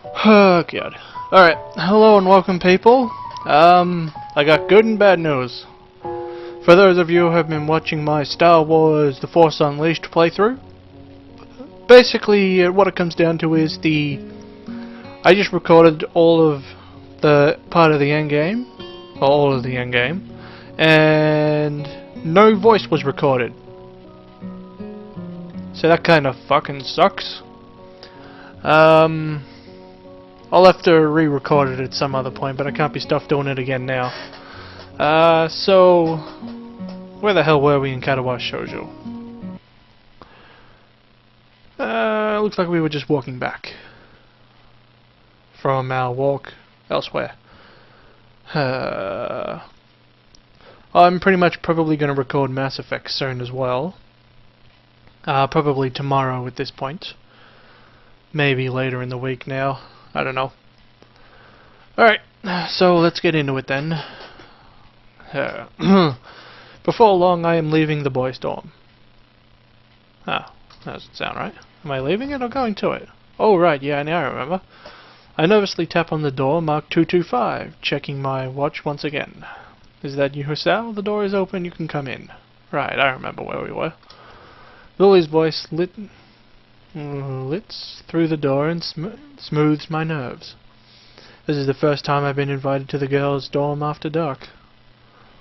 Oh god. Alright, hello and welcome people. I got good and bad news. For those of you who have been watching my Star Wars The Force Unleashed playthrough, basically what it comes down to is I just recorded all of the part of the end game, or all of the end game, and no voice was recorded. So that kind of fucking sucks. I'll have to re-record it at some other point, but I can't be stuffed doing it again now. So where the hell were we in Katawa shoujo? Looks like we were just walking back from our walk elsewhere. I'm pretty much probably going to record Mass Effect soon as well. Probably tomorrow at this point. Maybe later in the week now. I don't know. Alright, so let's get into it then. Before long I am leaving the boys' dorm. Ah, that doesn't sound right. Am I leaving it or going to it? Oh right, yeah, now I remember. I nervously tap on the door marked 225, checking my watch once again. Is that you, Husal? The door is open, you can come in. Right, I remember where we were. Lily's voice lits through the door and smooths my nerves. This is the first time I've been invited to the girls' dorm after dark.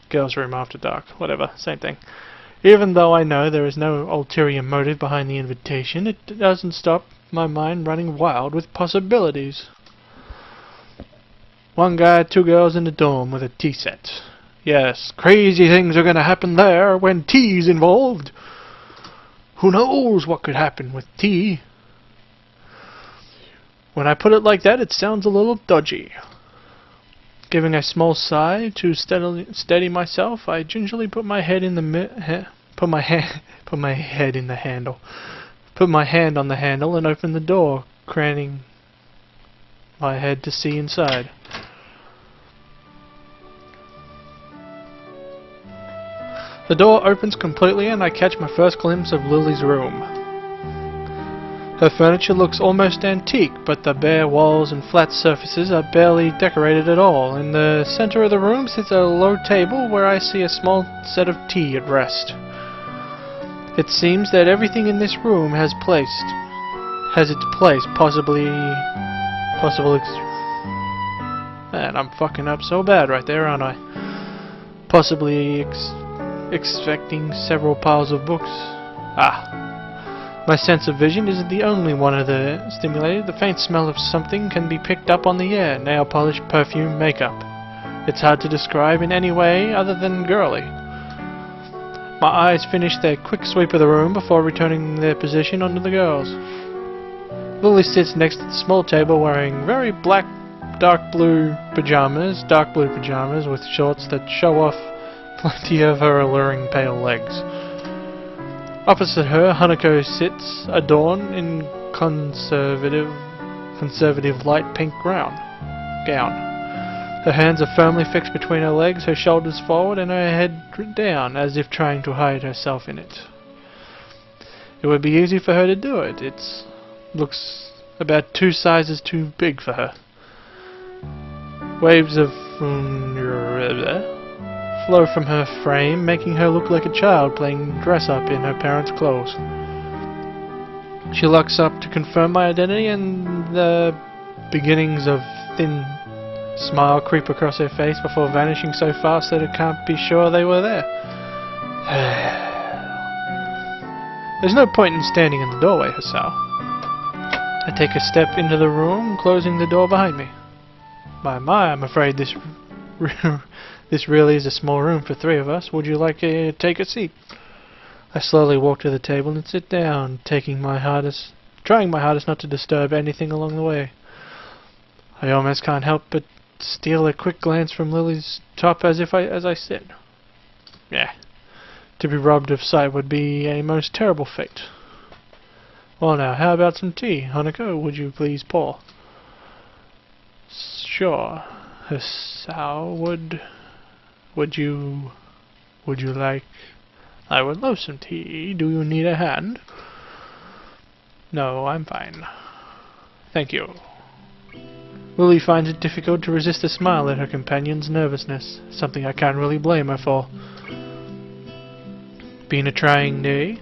Girls' room after dark, whatever, same thing. Even though I know there is no ulterior motive behind the invitation, it doesn't stop my mind running wild with possibilities. One guy, two girls in the dorm with a tea set. Yes, crazy things are gonna happen there when tea's involved. Who knows what could happen with tea? When I put it like that, it sounds a little dodgy. Giving a small sigh to steady myself, I gingerly put my head in the put my hand on the handle and opened the door, craning my head to see inside. The door opens completely and I catch my first glimpse of Lily's room. Her furniture looks almost antique, but the bare walls and flat surfaces are barely decorated at all. In the center of the room sits a low table where I see a small set of tea at rest. It seems that everything in this room has its place, possibly... Man, I'm fucking up so bad right there, aren't I? Possibly expecting several piles of books. My sense of vision isn't the only one of the stimulated. The faint smell of something can be picked up on the air. Nail polish, perfume, makeup. It's hard to describe in any way other than girly. My eyes finish their quick sweep of the room before returning their position onto the girls. Lily sits next to the small table wearing very dark blue pajamas with shorts that show off plenty of her alluring pale legs. Opposite her, Hanako sits, adorned in conservative light pink gown. Her hands are firmly fixed between her legs, her shoulders forward, and her head down, as if trying to hide herself in it. It would be easy for her to do it. It looks about 2 sizes too big for her. Waves of flow from her frame, making her look like a child playing dress-up in her parents' clothes. She looks up to confirm my identity, and the beginnings of thin smile creep across her face before vanishing so fast that I can't be sure they were there. There's no point in standing in the doorway, Husal. I take a step into the room, closing the door behind me. My, I'm afraid this really is a small room for 3 of us. Would you like to take a seat? I slowly walk to the table and sit down, trying my hardest not to disturb anything along the way. I almost can't help but steal a quick glance from Lily's top as I sit. Yeah, to be robbed of sight would be a most terrible fate. Well now, how about some tea? Hanako, would you please pour? Sure. Husal, would you like... I would love some tea. Do you need a hand? No, I'm fine. Thank you. Lily finds it difficult to resist a smile at her companion's nervousness, something I can't really blame her for. Been a trying day?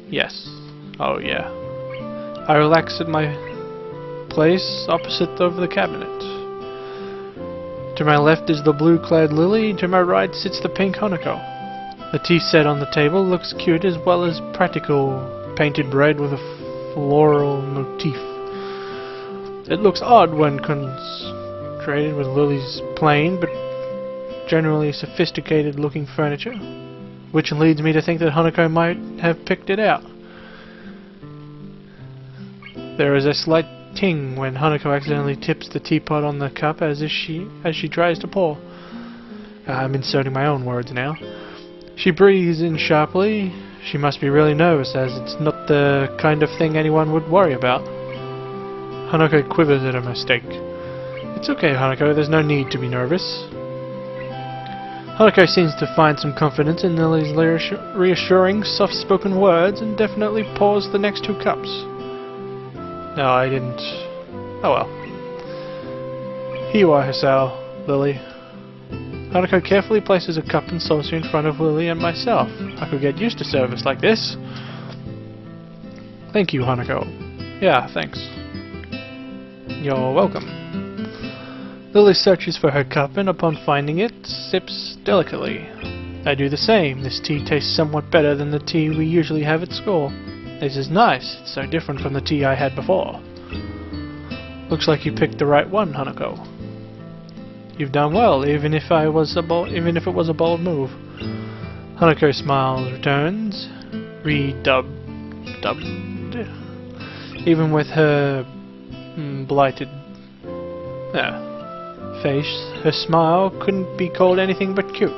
Yes. Oh yeah. I relax at my place opposite of the cabinet. To my left is the blue-clad Lily, to my right sits the pink Hanako. The tea set on the table looks cute as well as practical, painted red with a floral motif. It looks odd when concentrated with Lily's plain but generally sophisticated-looking furniture, which leads me to think that Hanako might have picked it out. There is a slight ting when Hanako accidentally tips the teapot on the cup as she tries to pour. I'm inserting my own words now. She breathes in sharply. She must be really nervous, as it's not the kind of thing anyone would worry about. Hanako quivers at her mistake. It's okay, Hanako, there's no need to be nervous. Hanako seems to find some confidence in Lily's reassuring, soft-spoken words and definitely pours the next 2 cups. No, I didn't. Oh well. Here you are, Hisao, Lily. Hanako carefully places a cup and saucer in front of Lily and myself. I could get used to service like this. Thank you, Hanako. Yeah, thanks. You're welcome. Lily searches for her cup and upon finding it, sips delicately. I do the same. This tea tastes somewhat better than the tea we usually have at school. This is nice. It's so different from the tea I had before. Looks like you picked the right one, Hanako. You've done well, even if it was a bold move. Hanako smiles, returns, redubbed. Even with her blighted face, her smile couldn't be called anything but cute.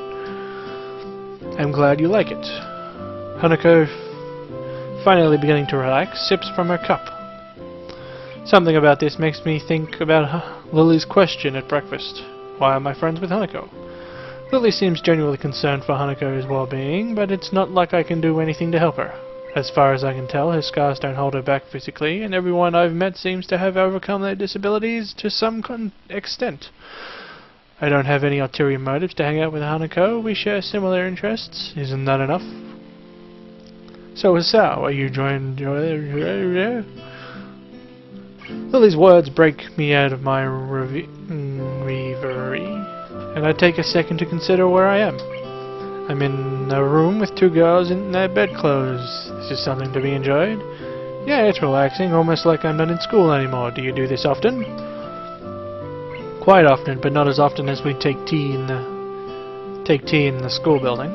I'm glad you like it. Hanako, finally beginning to relax, sips from her cup. Something about this makes me think about Lily's question at breakfast. Why am I friends with Hanako? Lily seems genuinely concerned for Hanako's well-being, but it's not like I can do anything to help her. As far as I can tell, her scars don't hold her back physically, and everyone I've met seems to have overcome their disabilities to some extent. I don't have any ulterior motives to hang out with Hanako. We share similar interests. Isn't that enough? So, Hisao, are you joined? Lily's words break me out of my reverie, and I take a second to consider where I am. I'm in a room with 2 girls in their bedclothes. This is something to be enjoyed. Yeah, it's relaxing, almost like I'm not in school anymore. Do you do this often? Quite often, but not as often as we take tea in the school building.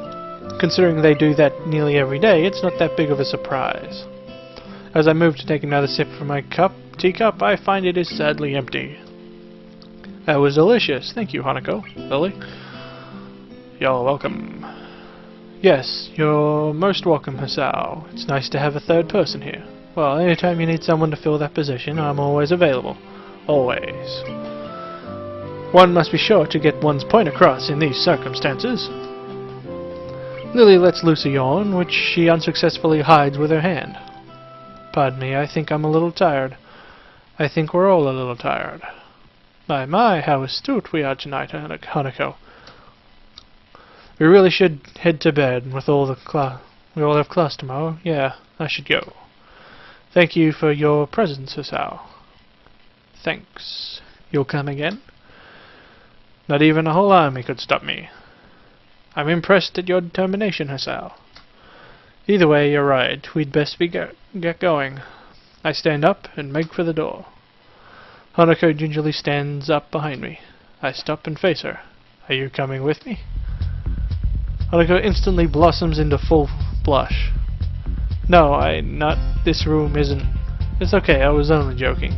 Considering they do that nearly every day, it's not that big of a surprise. As I move to take another sip from my teacup, I find it is sadly empty. That was delicious. Thank you, Hanako. Lily? You're welcome. Yes, you're most welcome, Hisao. It's nice to have a third person here. Well, anytime you need someone to fill that position, I'm always available. Always. One must be sure to get one's point across in these circumstances. Lily lets loose a yawn, which she unsuccessfully hides with her hand. Pardon me, I think I'm a little tired. I think we're all a little tired. My, how astute we are tonight, Hanako. We really should head to bed with all the we all have class tomorrow. Yeah, I should go. Thank you for your presence, Hisao. Thanks. You'll come again? Not even a whole army could stop me. I'm impressed at your determination, Hisao. Either way, you're right. We'd best get going. I stand up and make for the door. Hanako gingerly stands up behind me. I stop and face her. Are you coming with me? Hanako instantly blossoms into full blush. No, not. This room isn't. It's okay, I was only joking.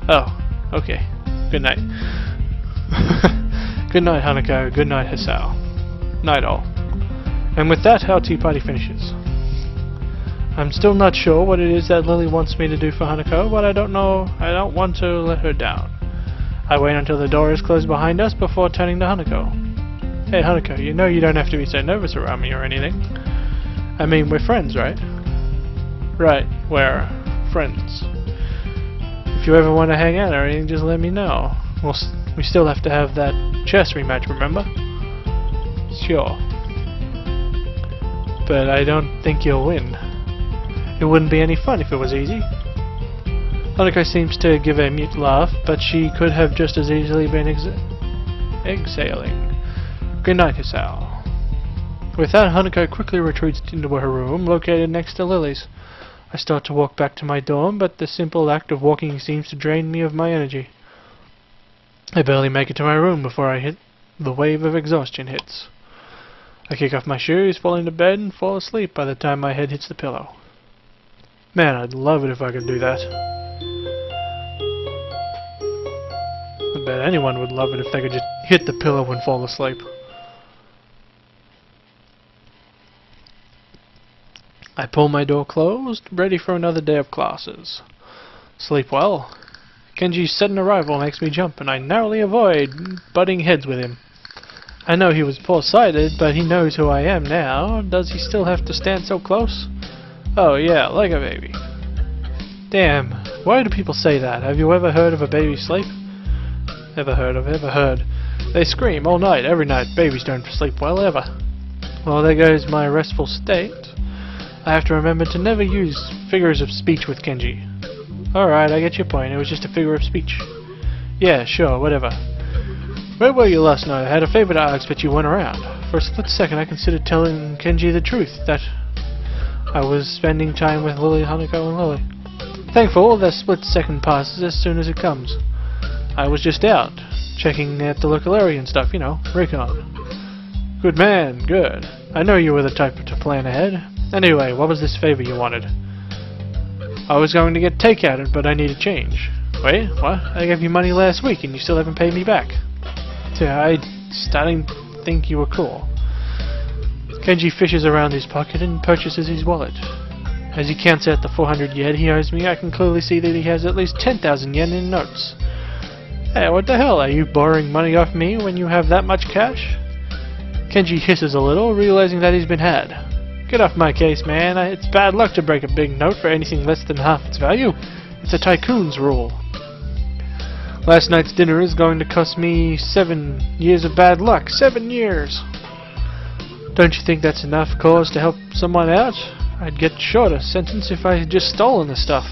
Oh, okay. Good night. Good night, Hanako. Good night, Hisao. Night all. And with that, our tea party finishes. I'm still not sure what it is that Lily wants me to do for Hanako, but I don't want to let her down. I wait until the door is closed behind us before turning to Hanako. Hey Hanako, you know you don't have to be so nervous around me or anything. I mean, we're friends, right? Right, we're friends. If you ever want to hang out or anything, just let me know. We still have to have that chess rematch, remember? Sure. But I don't think you'll win. It wouldn't be any fun if it was easy. Hanako seems to give a mute laugh, but she could have just as easily been exhaling. Good night, Hisao. With that, Hanako quickly retreats into her room, located next to Lily's. I start to walk back to my dorm, but the simple act of walking seems to drain me of my energy. I barely make it to my room before the wave of exhaustion hits. I kick off my shoes, fall into bed, and fall asleep by the time my head hits the pillow. Man, I'd love it if I could do that. I bet anyone would love it if they could just hit the pillow and fall asleep. I pull my door closed, ready for another day of classes. Sleep well. Kenji's sudden arrival makes me jump, and I narrowly avoid butting heads with him. I know he was foresighted, but he knows who I am now. Does he still have to stand so close? Oh yeah, like a baby. Damn, why do people say that? Have you ever heard of a baby sleep? Ever heard. They scream all night, every night. Babies don't sleep well, ever. Well, there goes my restful state. I have to remember to never use figures of speech with Kenji. Alright, I get your point. It was just a figure of speech. Yeah, sure, whatever. Where were you last night? I had a favor to ask, but you went around. For a split second, I considered telling Kenji the truth, that I was spending time with Lily, Hanako, and Lily. Thankful, the split second passes as soon as it comes. I was just out, checking at the local area and stuff, you know, recon. Good man, good. I know you were the type to plan ahead. Anyway, what was this favor you wanted? I was going to get takeout, but I need a change. Wait, what? I gave you money last week and you still haven't paid me back. I'm starting to think you were cool. Kenji fishes around his pocket and purchases his wallet. As he counts out the 400 yen he owes me, I can clearly see that he has at least 10,000 yen in notes. Hey, what the hell? Are you borrowing money off me when you have that much cash? Kenji hisses a little, realizing that he's been had. Get off my case, man. It's bad luck to break a big note for anything less than half its value. It's a tycoon's rule. Last night's dinner is going to cost me 7 years of bad luck. 7 years! Don't you think that's enough cause to help someone out? I'd get a shorter sentence if I had just stolen the stuff.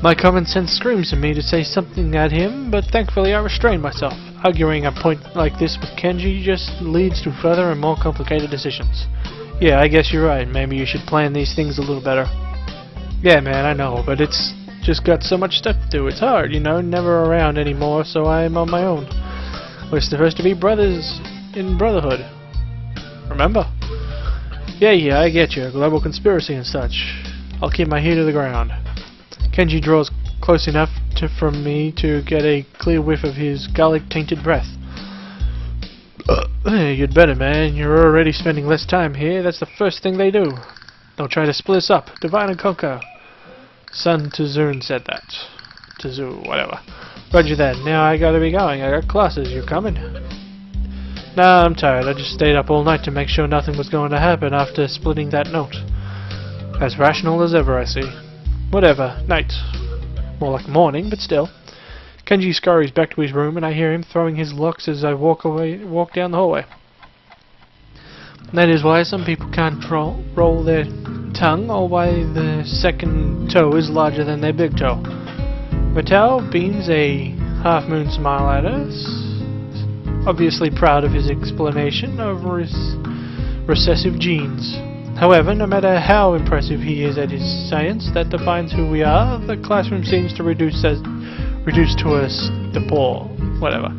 My common sense screams at me to say something at him, but thankfully I restrain myself. Arguing a point like this with Kenji just leads to further and more complicated decisions. Yeah, I guess you're right. Maybe you should plan these things a little better. Yeah, man, I know, but it's just got so much stuff to do. It's hard, you know, never around anymore, so I'm on my own. We're supposed to be brothers in brotherhood. Remember? Yeah, I get you. Global conspiracy and such. I'll keep my ear to the ground. Kenji draws close enough from me to get a clear whiff of his garlic-tainted breath. Hey, you'd better, man. You're already spending less time here. That's the first thing they do. They'll try to split us up. Divide and conquer. Sun Tazun said that. Tazu, whatever. Roger that. Now I gotta be going. I got classes. You coming? Nah, I'm tired. I just stayed up all night to make sure nothing was going to happen after splitting that note. As rational as ever, I see. Whatever. Night. More like morning, but still. Kenji scurries back to his room, and I hear him throwing his locks as I walk down the hallway. That is why some people can't roll their tongue, or why the second toe is larger than their big toe. Mattel beams a half-moon smile at us, obviously proud of his explanation of recessive genes. However, no matter how impressive he is at his science that defines who we are, the classroom seems to reduce to us the poor. Whatever.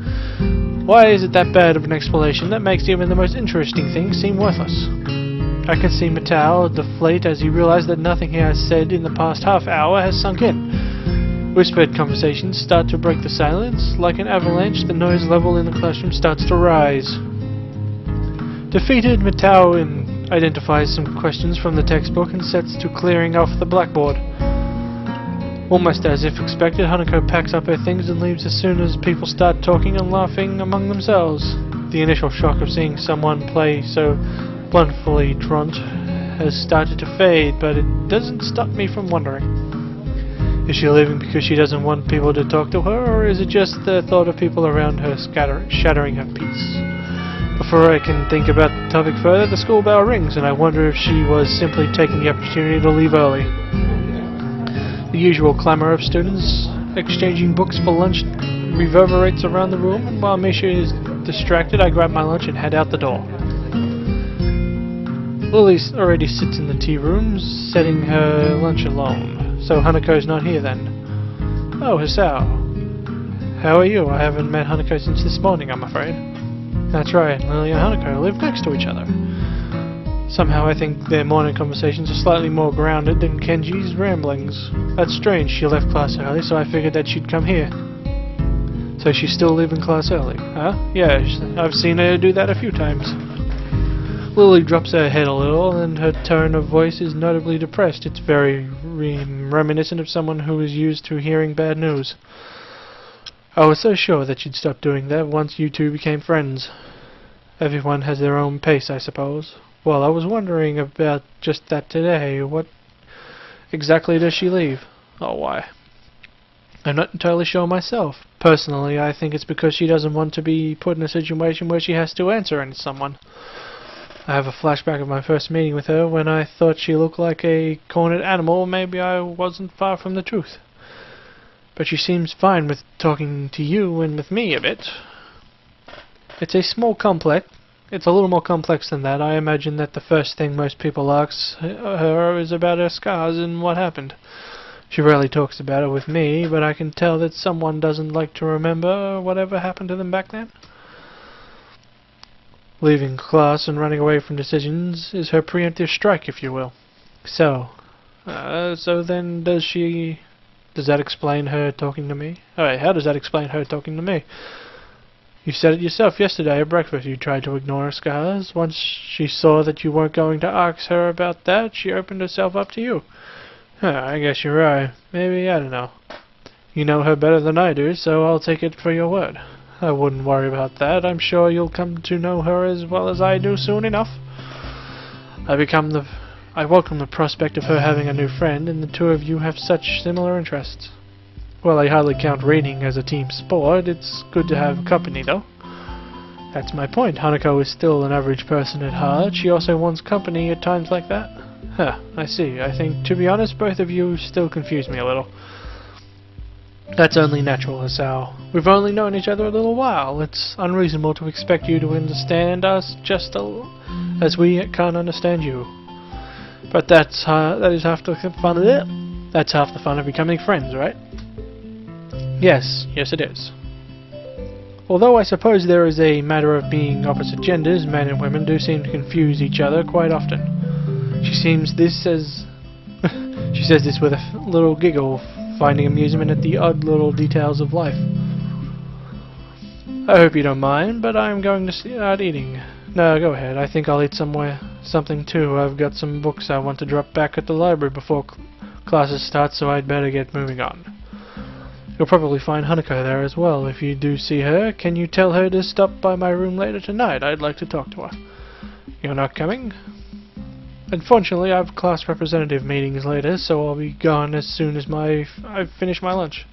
Why is it that bad of an explanation that makes even the most interesting things seem worthless? I can see Matao deflate as he realizes that nothing he has said in the past half hour has sunk in. Whispered conversations start to break the silence. Like an avalanche, the noise level in the classroom starts to rise. Defeated, Matao identifies some questions from the textbook and sets to clearing off the blackboard. Almost as if expected, Hanako packs up her things and leaves as soon as people start talking and laughing among themselves. The initial shock of seeing someone play so bluntly truant has started to fade, but it doesn't stop me from wondering. Is she leaving because she doesn't want people to talk to her, or is it just the thought of people around her shattering her peace? Before I can think about the topic further, the school bell rings, and I wonder if she was simply taking the opportunity to leave early. The usual clamour of students exchanging books for lunch reverberates around the room, and while Misha is distracted, I grab my lunch and head out the door. Lily already sits in the tea room, setting her lunch alone. So Hanako's not here then. Oh, Hisao. How are you? I haven't met Hanako since this morning, I'm afraid. That's right, Lily and Hanako live next to each other. Somehow I think their morning conversations are slightly more grounded than Kenji's ramblings. That's strange, she left class early, so I figured that she'd come here. So she's still leaving class early, huh? Yeah, I've seen her do that a few times. Lily drops her head a little, and her tone of voice is notably depressed. It's very reminiscent of someone who is used to hearing bad news. I was so sure that she'd stop doing that once you two became friends. Everyone has their own pace, I suppose. Well, I was wondering about just that today. What exactly does she leave? Oh, why? I'm not entirely sure myself. Personally, I think it's because she doesn't want to be put in a situation where she has to answer to someone. I have a flashback of my first meeting with her when I thought she looked like a cornered animal. Maybe I wasn't far from the truth. But she seems fine with talking to you and with me a bit. It's a little more complex than that. I imagine that the first thing most people ask her is about her scars and what happened. She rarely talks about it with me, but I can tell that someone doesn't like to remember whatever happened to them back then. Leaving class and running away from decisions is her preemptive strike, if you will. So then does that explain her talking to me? Alright, how does that explain her talking to me? You said it yourself yesterday at breakfast. You tried to ignore her scars. Once she saw that you weren't going to ask her about that, she opened herself up to you. I guess you're right. Maybe, I don't know. You know her better than I do, so I'll take it for your word. I wouldn't worry about that. I'm sure you'll come to know her as well as I do soon enough. I welcome the prospect of her having a new friend, and the two of you have such similar interests. Well, I hardly count reading as a team sport. It's good to have company, though. That's my point. Hanako is still an average person at heart. She also wants company at times like that. Huh, I see. I think, to be honest, both of you still confuse me a little. That's only natural, Hisao. We've only known each other a little while. It's unreasonable to expect you to understand us just as we can't understand you. But that is half the fun. That's half the fun of becoming friends, right? Yes, it is. Although I suppose there is a matter of being opposite genders, men and women do seem to confuse each other quite often. She says this with a little giggle, finding amusement at the odd little details of life. I hope you don't mind, but I'm going to start eating. No, go ahead. I think I'll eat something too. I've got some books I want to drop back at the library before classes start, so I'd better get moving on. You'll probably find Hanako there as well. If you do see her, can you tell her to stop by my room later tonight? I'd like to talk to her. You're not coming? Unfortunately, I have class representative meetings later, so I'll be gone as soon as I've finished my lunch.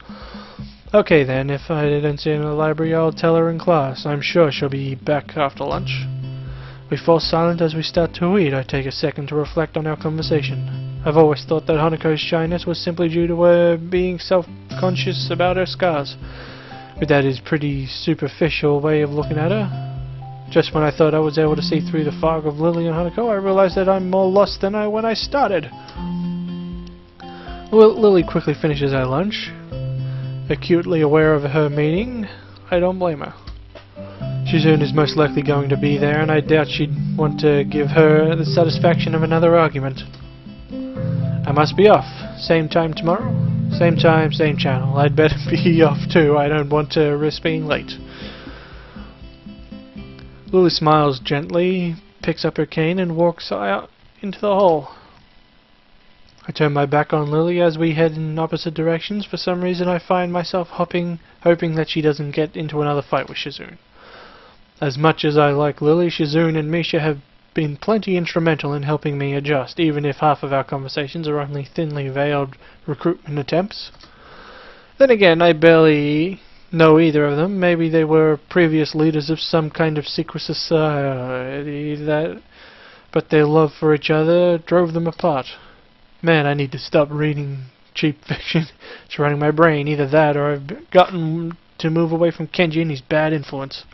Okay then, if I don't see her in the library, I'll tell her in class. I'm sure she'll be back after lunch. We fall silent as we start to eat. I take a second to reflect on our conversation. I've always thought that Hanako's shyness was simply due to her being self-conscious about her scars. But that is pretty superficial way of looking at her. Just when I thought I was able to see through the fog of Lily and Hanako, I realized that I'm more lost than when I started. Lily quickly finishes her lunch. Acutely aware of her meeting, I don't blame her. Shizune is most likely going to be there, and I doubt she'd want to give her the satisfaction of another argument. I must be off. Same time tomorrow? Same time, same channel. I'd better be off too. I don't want to risk being late. Lily smiles gently, picks up her cane, and walks out into the hall. I turn my back on Lily as we head in opposite directions. For some reason I find myself hoping that she doesn't get into another fight with Shizune. As much as I like Lily, Shizune and Misha have been plenty instrumental in helping me adjust, even if half of our conversations are only thinly veiled recruitment attempts. Then again, I barely know either of them. Maybe they were previous leaders of some kind of secret society but their love for each other drove them apart. Man, I need to stop reading cheap fiction. It's running my brain. Either that or I've gotten to move away from Kenji and his bad influence.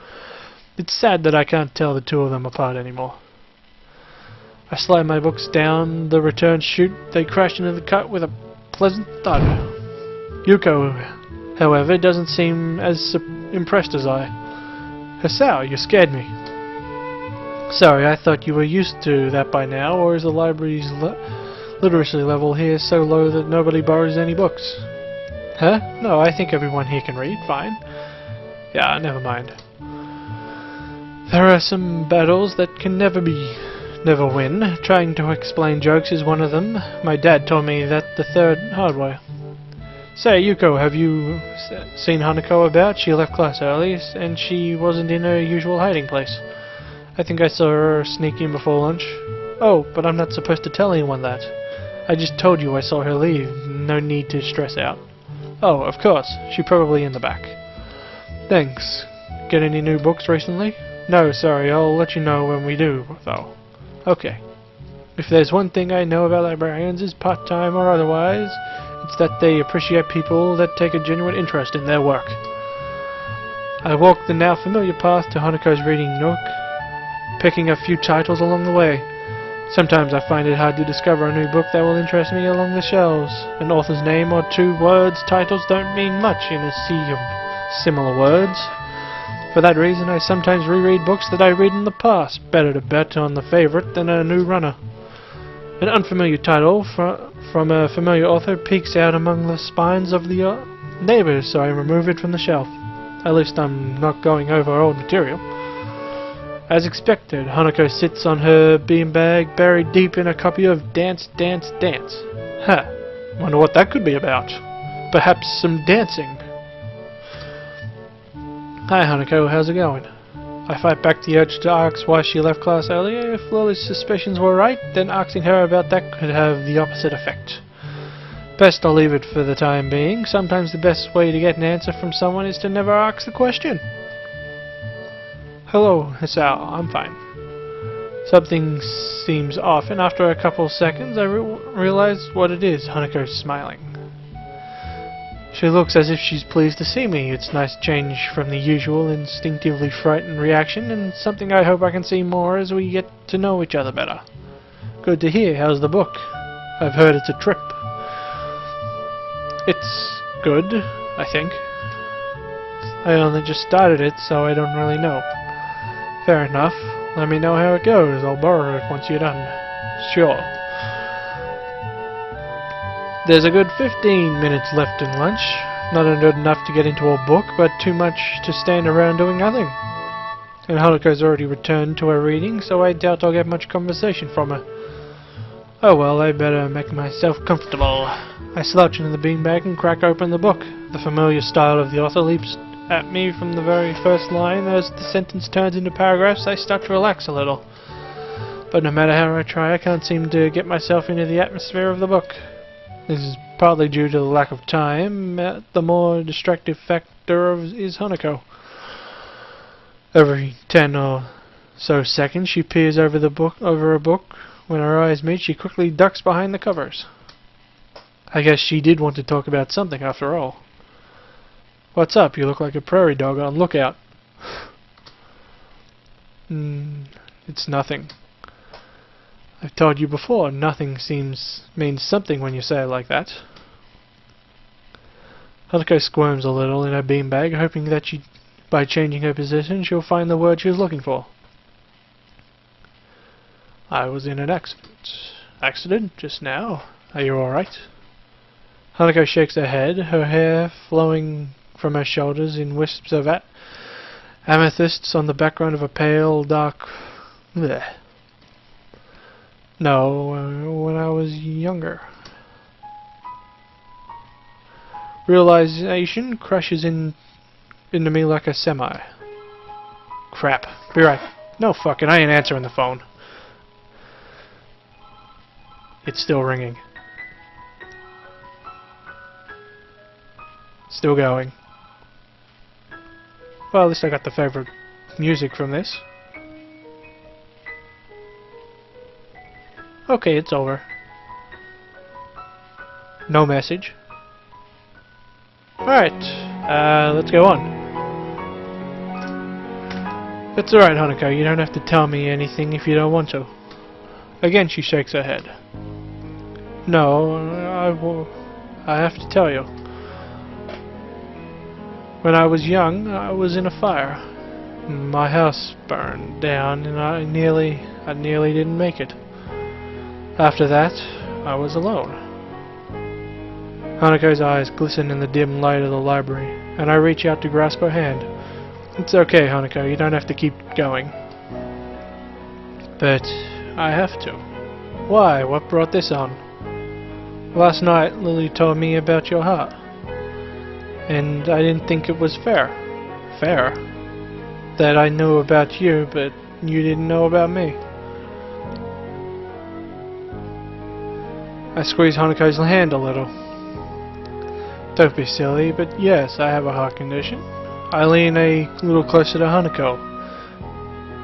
It's sad that I can't tell the two of them apart anymore. I slide my books down the return chute. They crash into the cut with a pleasant thud. Yuko, however, doesn't seem as impressed as I. Hisao, you scared me. Sorry, I thought you were used to that by now, or is the library's literacy level here so low that nobody borrows any books? Huh? No, I think everyone here can read, fine. Yeah, never mind. There are some battles that can never win. Trying to explain jokes is one of them. My dad told me that the third hard way. Say, Yuko, have you seen Hanako about? She left class early, and she wasn't in her usual hiding place. I think I saw her sneak in before lunch. Oh, but I'm not supposed to tell anyone that. I just told you I saw her leave. No need to stress out. Oh, of course. She's probably in the back. Thanks. Get any new books recently? No, sorry. I'll let you know when we do, though. Okay. If there's one thing I know about librarians, is part-time or otherwise, it's that they appreciate people that take a genuine interest in their work. I walk the now familiar path to Hanako's reading nook, picking a few titles along the way. Sometimes I find it hard to discover a new book that will interest me along the shelves. An author's name or two words titles don't mean much in a sea of similar words. For that reason, I sometimes reread books that I read in the past. Better to bet on the favorite than a new runner. An unfamiliar title from a familiar author peeks out among the spines of the neighbors, so I remove it from the shelf. At least I'm not going over old material. As expected, Hanako sits on her beanbag, buried deep in a copy of Dance, Dance, Dance. Huh. Wonder what that could be about. Perhaps some dancing. Hi Hanako, how's it going? I fight back the urge to ask why she left class earlier. If Lily's suspicions were right, then asking her about that could have the opposite effect. Best I'll leave it for the time being. Sometimes the best way to get an answer from someone is to never ask the question. Hello, Hisao, I'm fine. Something seems off, and after a couple seconds I realize what it is. Hanako's smiling. She looks as if she's pleased to see me. It's a nice change from the usual instinctively frightened reaction, and something I hope I can see more as we get to know each other better. Good to hear. How's the book? I've heard it's a trip. It's good, I think. I only just started it, so I don't really know. Fair enough. Let me know how it goes. I'll borrow it once you're done. Sure. There's a good 15 minutes left in lunch. Not enough to get into a book, but too much to stand around doing nothing. And Hanako's already returned to her reading, so I doubt I'll get much conversation from her. Oh well, I better make myself comfortable. I slouch into the beanbag and crack open the book. The familiar style of the author leaps at me from the very first line. As the sentence turns into paragraphs, I start to relax a little. But no matter how I try, I can't seem to get myself into the atmosphere of the book. This is partly due to the lack of time. The more distractive factor is Hanako. Every 10 or so seconds, she peers over a book. When our eyes meet, she quickly ducks behind the covers. I guess she did want to talk about something after all. What's up? You look like a prairie dog on lookout. It's nothing. I've told you before, nothing means something when you say it like that. Hanako squirms a little in her beanbag, hoping that by changing her position, she'll find the word she was looking for. I was in an accident. Accident? Just now? Are you alright? Hanako shakes her head, her hair flowing from her shoulders in wisps of amethysts on the background of a pale, dark... Bleh. No, when I was younger. Realization crashes into me like a semi. Crap. Be right. No fucking, I ain't answering the phone. It's still ringing. Still going. Well, at least I got the favorite music from this. Okay, it's over. No message. Alright, let's go on. That's alright, Hanako, you don't have to tell me anything if you don't want to. Again, she shakes her head. No, I have to tell you. When I was young, I was in a fire. My house burned down and I nearly didn't make it. After that, I was alone. Hanako's eyes glisten in the dim light of the library, and I reach out to grasp her hand. It's okay, Hanako, you don't have to keep going. But I have to. Why? What brought this on? Last night, Lily told me about your heart. And I didn't think it was fair. Fair? That I knew about you, but you didn't know about me. I squeeze Hanako's hand a little. Don't be silly, but yes, I have a heart condition. I lean a little closer to Hanako.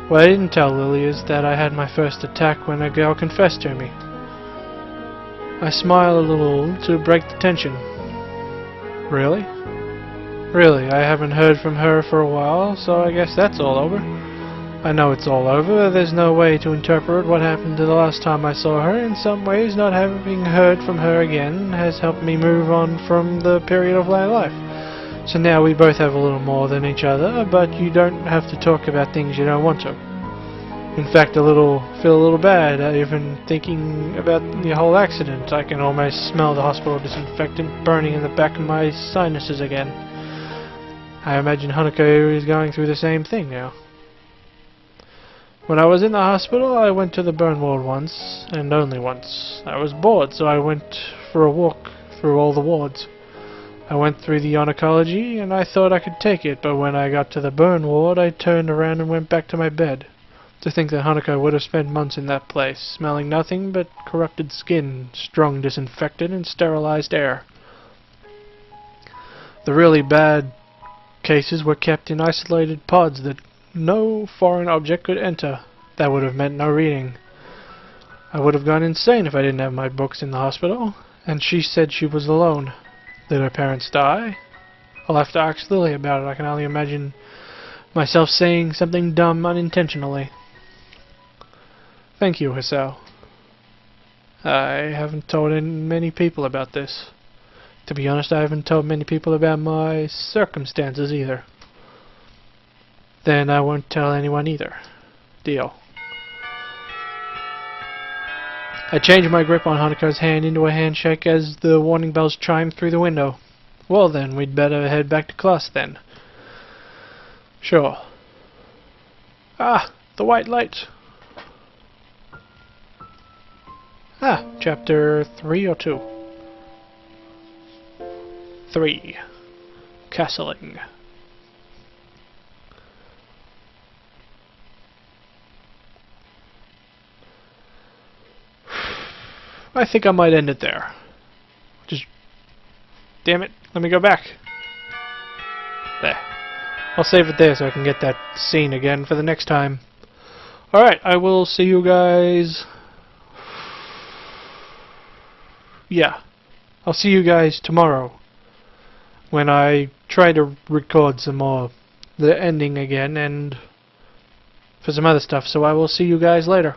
What I didn't tell Lily is that I had my first attack when a girl confessed to me. I smile a little to break the tension. Really? Really, I haven't heard from her for a while, so I guess that's all over. I know it's all over. There's no way to interpret what happened to the last time I saw her. In some ways, not having heard from her again has helped me move on from the period of my life. So now we both have a little more than each other, but you don't have to talk about things you don't want to. In fact, feel a little bad, even thinking about the whole accident. I can almost smell the hospital disinfectant burning in the back of my sinuses again. I imagine Hanako is going through the same thing now. When I was in the hospital, I went to the burn ward once, and only once. I was bored, so I went for a walk through all the wards. I went through the oncology, and I thought I could take it, but when I got to the burn ward, I turned around and went back to my bed. To think that Hanako would have spent months in that place, smelling nothing but corrupted skin, strong disinfected and sterilized air. The really bad cases were kept in isolated pods that no foreign object could enter. That would have meant no reading. I would have gone insane if I didn't have my books in the hospital. And she said she was alone. Did her parents die? I'll have to ask Lily about it. I can only imagine myself saying something dumb unintentionally. Thank you, Hisao. I haven't told many people about this. To be honest, I haven't told many people about my circumstances either. Then I won't tell anyone either. Deal. I change my grip on Hanako's hand into a handshake as the warning bells chime through the window. Well then, we'd better head back to class then. Sure. Ah, the white light. Ah, chapter 3 or 2? 3. Castling. I think I might end it there. Just... damn it, let me go back. There. I'll save it there so I can get that scene again for the next time. Alright, I will see you guys... yeah. I'll see you guys tomorrow when I try to record some more the ending again and for some other stuff. So I will see you guys later.